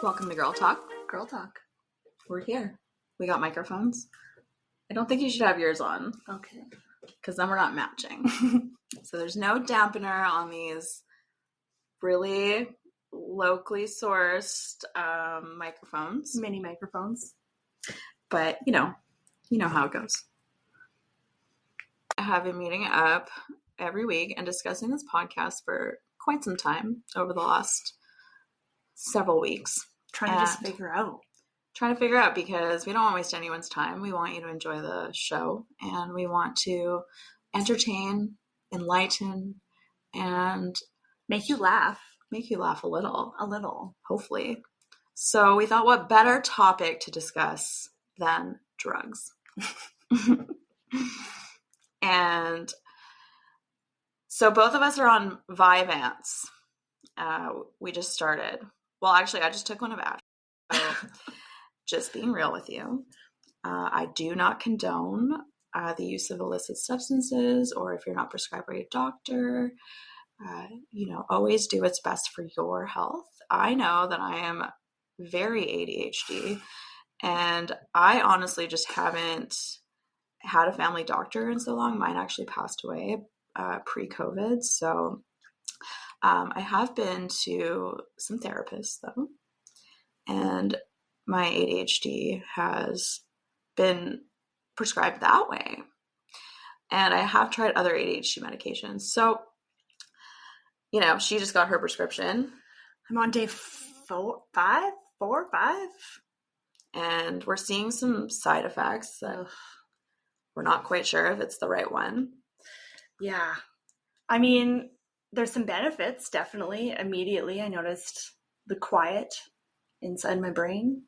Welcome to Girl Talk. Girl Talk. We're here. We got microphones. I don't think you should have yours on Okay. because then we're not matching. So there's no dampener on these really locally sourced microphones. Mini microphones. But you know how it goes. I have been meeting up every week and discussing this podcast for quite some time over the last several weeks. Trying to just figure out. Trying to figure out because we don't want to waste anyone's time. We want you to enjoy the show and we want to entertain, enlighten, and make you laugh. Make you laugh a little. A little. Hopefully. So we thought what better topic to discuss than drugs. And so both of us are on Vyvanse. We just started. Well, actually, I just took one of Ash. So just being real with you, I do not condone the use of illicit substances, or if you're not prescribed by a doctor, always do what's best for your health. I know that I am very ADHD, and I honestly just haven't had a family doctor in so long. Mine actually passed away pre-COVID, so I have been to some therapists, though, and my ADHD has been prescribed that way. And I have tried other ADHD medications. So, she just got her prescription. I'm on day 4 or 5. And we're seeing some side effects that we're not quite sure if it's the right one. Yeah. I mean, there's some benefits, definitely. Immediately, I noticed the quiet inside my brain,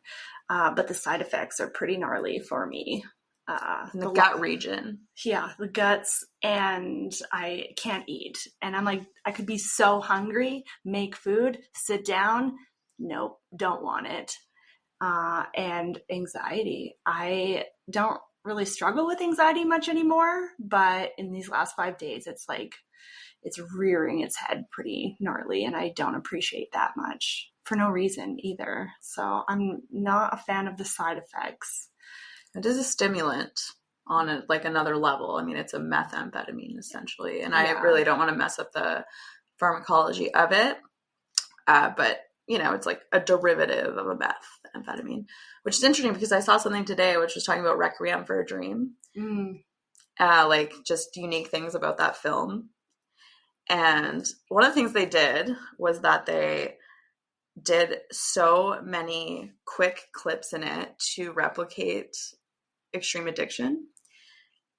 but the side effects are pretty gnarly for me. The gut region. Yeah, the guts, and I can't eat. And I'm like, I could be so hungry, make food, sit down. Nope, don't want it. And anxiety. I don't really struggle with anxiety much anymore, but in these last 5 days, it's like, it's rearing its head pretty gnarly, and I don't appreciate that much for no reason either. So I'm not a fan of the side effects. It is a stimulant on another level. I mean, it's a methamphetamine essentially, and I really don't want to mess up the pharmacology of it. But it's like a derivative of a methamphetamine, which is interesting because I saw something today which was talking about Requiem for a Dream, like just unique things about that film. And one of the things they did was that they did so many quick clips in it to replicate extreme addiction.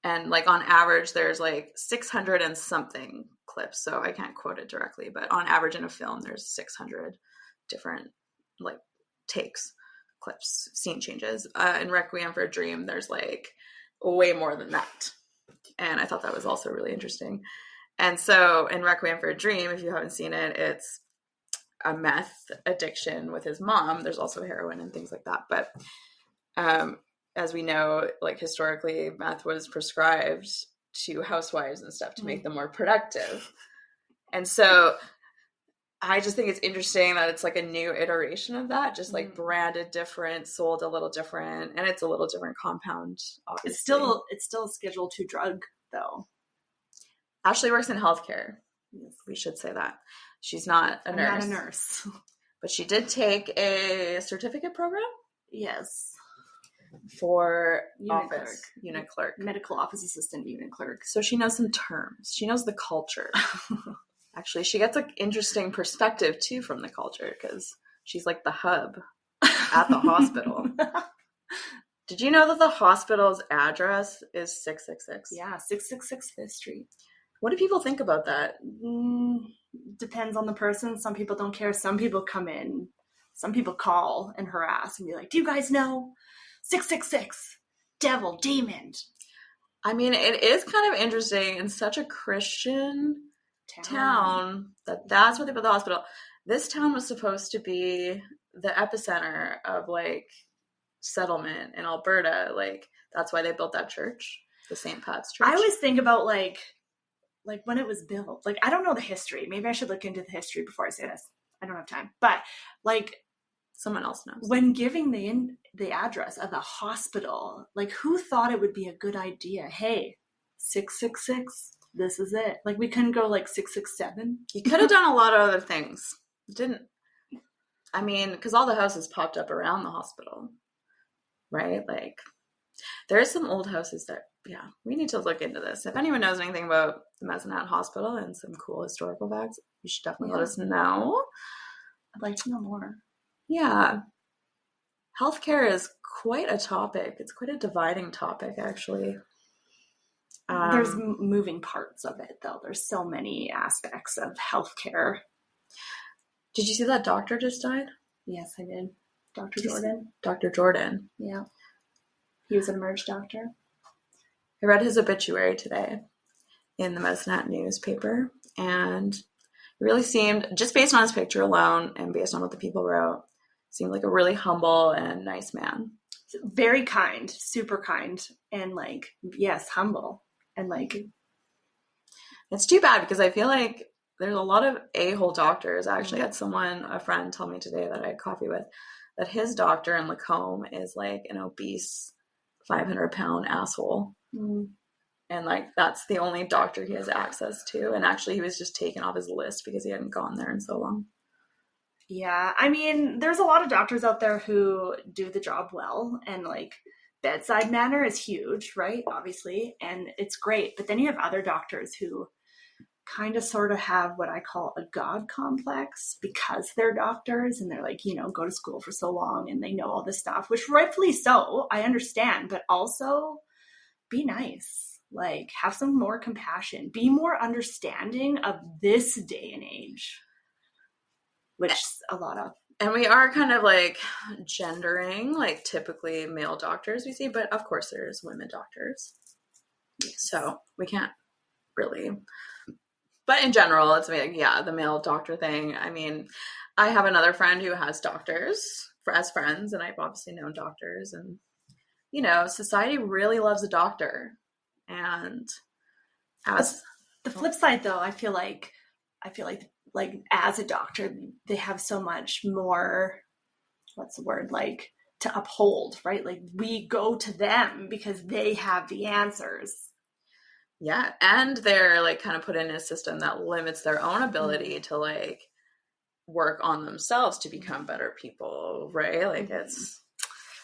And like on average, there's like 600 and something clips. So I can't quote it directly, but on average in a film, there's 600 different like takes, clips, scene changes. In Requiem for a Dream, there's like way more than that. And I thought that was also really interesting. And so in Requiem for a Dream, if you haven't seen it, it's a meth addiction with his mom. There's also heroin and things like that. But as we know, like historically, meth was prescribed to housewives and stuff to make them more productive. And so I just think it's interesting that it's like a new iteration of that, just like branded different, sold a little different, and it's a little different compound, obviously. It's still a Schedule II drug, though. Ashley works in healthcare. Yes. We should say that. She's not a nurse. I'm not a nurse. But she did take a certificate program? Yes. For unit clerk. Medical office assistant, unit clerk. So she knows some terms. She knows the culture. Actually, she gets an interesting perspective, too, from the culture, because she's like the hub at the hospital. Did you know that the hospital's address is 666? Yeah, 666 5th Street. What do people think about that? Depends on the person. Some people don't care. Some people come in. Some people call and harass and be like, do you guys know 666? Devil, demon. I mean, it is kind of interesting in such a Christian town that's what they built the hospital. This town was supposed to be the epicenter of like settlement in Alberta. Like that's why they built that church, the St. Pat's Church. I always think about like when it was built. Like I don't know the history. Maybe I should look into the history before I say this. I don't have time. But like Someone else knows. When giving the address of the hospital, like, who thought it would be a good idea? Hey, 666, this is it. Like, we couldn't go like 667. You could have done a lot of other things. Didn't. I mean, because all the houses popped up around the hospital, right? Like, there are some old houses that, yeah, we need to look into this. If anyone knows anything about the Mazenat Hospital and some cool historical facts, you should definitely let us know. I'd like to know more. Yeah. Healthcare is quite a topic. It's quite a dividing topic, actually. There's moving parts of it, though. There's so many aspects of healthcare. Did you see that doctor just died? Yes, I did. Dr. Jordan. Dr. Jordan. Yeah. He was an emerge doctor. I read his obituary today in the Mazenat newspaper, and it really seemed, just based on his picture alone and based on what the people wrote, seemed like a really humble and nice man. Very kind, super kind, and like, yes, humble. And like, it's too bad because I feel like there's a lot of a-hole doctors. I actually had a friend tell me today that I had coffee with, that his doctor in Lacombe is like an obese 500-pound asshole. And like, that's the only doctor he has access to. And actually he was just taken off his list because he hadn't gone there in so long. Yeah, I mean, there's a lot of doctors out there who do the job well, and like, bedside manner is huge, right? Obviously, and it's great. But then you have other doctors who kind of sort of have what I call a God complex because they're doctors and they're like, you know, go to school for so long and they know all this stuff, which rightfully so, I understand, but also be nice, like have some more compassion, be more understanding of this day and age, which a lot of. And we are kind of like gendering, like typically male doctors we see, but of course there's women doctors. So we can't really, but in general, it's like, yeah, the male doctor thing. I mean, I have another friend who has doctors as friends, and I've obviously known doctors, and you know, society really loves a doctor. And as the flip side though, I feel like as a doctor, they have so much more, what's the word, like to uphold, right? Like we go to them because they have the answers. Yeah. And they're like kind of put in a system that limits their own ability to like work on themselves to become better people, right? Like it's.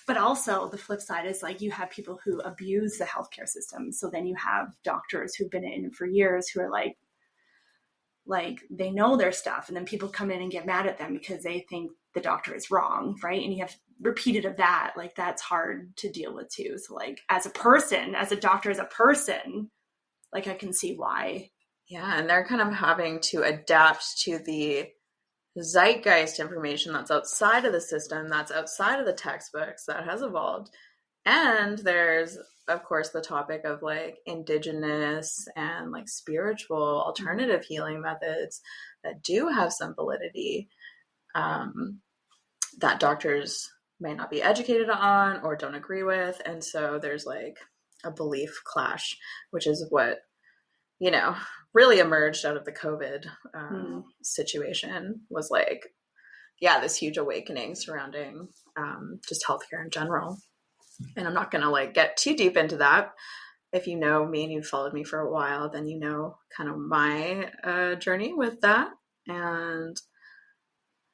But also the flip side is like you have people who abuse the healthcare system. So then you have doctors who've been in for years who are like they know their stuff, and then people come in and get mad at them because they think the doctor is wrong, right? And you have repeated of that, like that's hard to deal with too. So like as a person, as a doctor, as a person, like I can see why. Yeah, and they're kind of having to adapt to the zeitgeist information that's outside of the system, that's outside of the textbooks, that has evolved. And there's, of course, the topic of like indigenous and like spiritual alternative healing methods that do have some validity that doctors may not be educated on or don't agree with. And so there's like a belief clash, which is what, you know, really emerged out of the COVID situation, was like, yeah, this huge awakening surrounding just healthcare in general. And I'm not going to like get too deep into that. If you know me and you've followed me for a while, then you know kind of my journey with that. And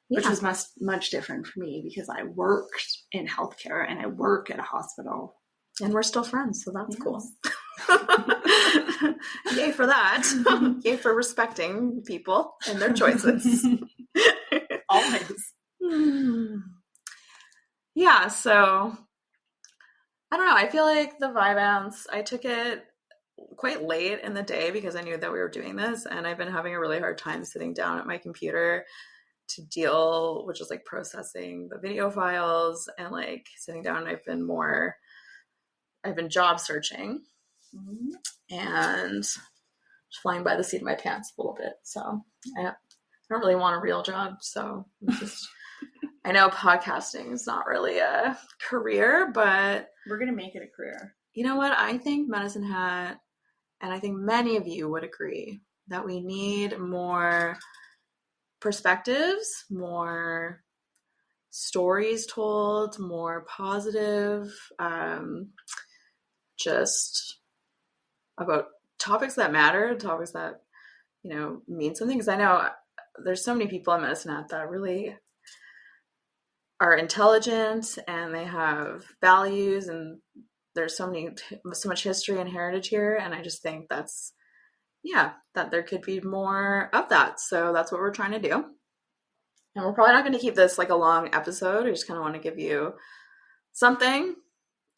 yeah. Which was much different for me because I worked in healthcare and I work at a hospital. And we're still friends, so that's cool. Yay for that. Yay for respecting people and their choices. Always. Yeah, so I don't know. I feel like the Vyvanse, I took it quite late in the day because I knew that we were doing this, and I've been having a really hard time sitting down at my computer to deal with just like processing the video files and like sitting down. I've been job searching and just flying by the seat of my pants a little bit. So I don't really want a real job. So I know podcasting is not really a career, but we're going to make it a career. You know what? I think Medicine Hat, and I think many of you would agree, that we need more perspectives, more stories told, more positive, just about topics that matter, topics that, mean something. Because I know there's so many people in Medicinet that really are intelligent and they have values, and there's so much history and heritage here. And I just think that there could be more of that. So that's what we're trying to do. And we're probably not going to keep this like a long episode. We just kind of want to give you something,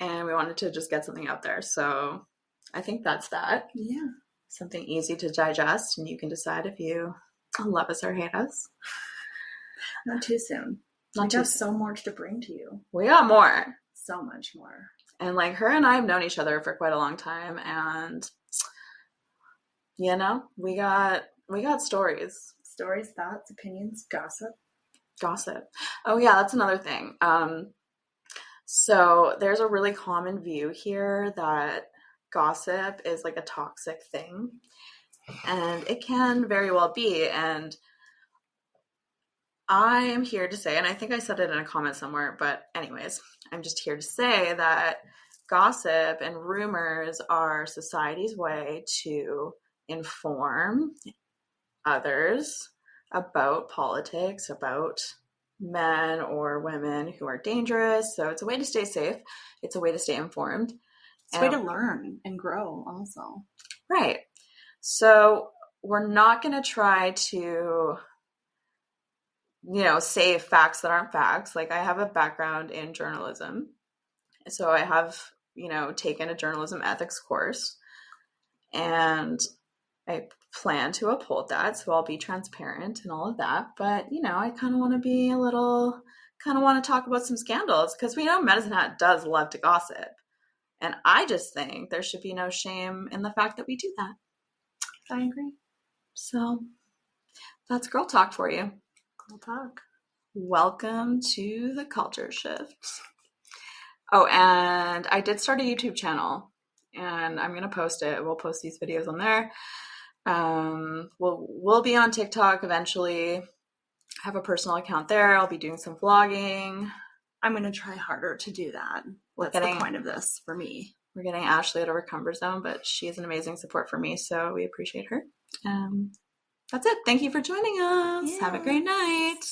and we wanted to just get something out there. So I think that's that. Yeah. Something easy to digest, and you can decide if you love us or hate us. Not too soon. We got so much to bring to you. We got more. So much more. And like, her and I have known each other for quite a long time, and we got stories. Stories, thoughts, opinions, gossip. Oh yeah, that's another thing. So there's a really common view here that gossip is like a toxic thing, and it can very well be. And I am here to say, and I think I said it in a comment somewhere, but anyways, I'm just here to say that gossip and rumors are society's way to inform others about politics, about men or women who are dangerous. So it's a way to stay safe. It's a way to stay informed. It's a way to learn and grow also. Right. So we're not going to try to, say facts that aren't facts. Like, I have a background in journalism. So I have, taken a journalism ethics course, and I plan to uphold that. So I'll be transparent and all of that. But, I kind of want to talk about some scandals, because we know Medicinet does love to gossip. And I just think there should be no shame in the fact that we do that. I agree. So that's Girl Talk for you. Girl Talk. Welcome to the Culture Shift. Oh, and I did start a YouTube channel, and I'm going to post it. We'll post these videos on there. We'll be on TikTok eventually. I have a personal account there. I'll be doing some vlogging. I'm going to try harder to do that. That's the point of this for me. We're getting Ashley out of her comfort zone, but she's an amazing support for me, so we appreciate her. That's it. Thank you for joining us. Yeah. Have a great night.